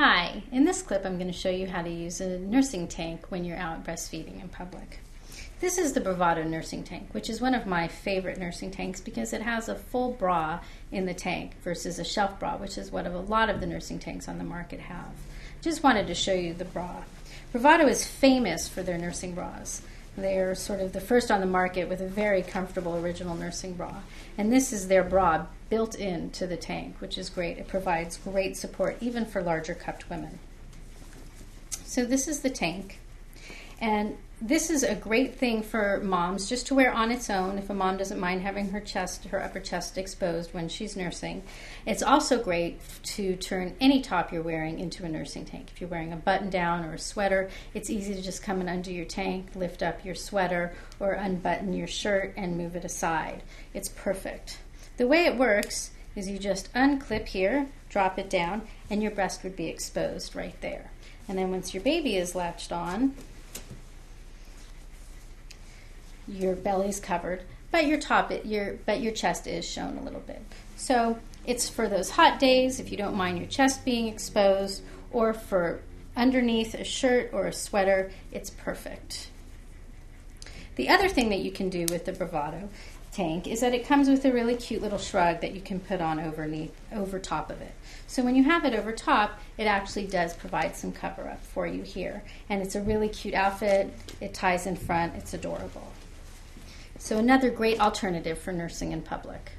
Hi, in this clip I'm going to show you how to use a nursing tank when you're out breastfeeding in public. This is the Bravado nursing tank, which is one of my favorite nursing tanks because it has a full bra in the tank versus a shelf bra, which is what a lot of the nursing tanks on the market have. Just wanted to show you the bra. Bravado is famous for their nursing bras. They're sort of the first on the market with a very comfortable original nursing bra. And this is their bra built into the tank, which is great. It provides great support even for larger cupped women. So this is the tank. And this is a great thing for moms just to wear on its own if a mom doesn't mind having her upper chest exposed when she's nursing. It's also great to turn any top you're wearing into a nursing tank. If you're wearing a button down or a sweater, it's easy to just come in under your tank, lift up your sweater, or unbutton your shirt and move it aside. It's perfect. The way it works is you just unclip here, drop it down, and your breast would be exposed right there. And then once your baby is latched on, your belly's covered, but your chest is shown a little bit. So it's for those hot days, if you don't mind your chest being exposed, or for underneath a shirt or a sweater, it's perfect. The other thing that you can do with the Bravado tank is that it comes with a really cute little shrug that you can put on over top of it. So when you have it over top, it actually does provide some cover up for you here. And it's a really cute outfit. It ties in front. It's adorable. So another great alternative for nursing in public.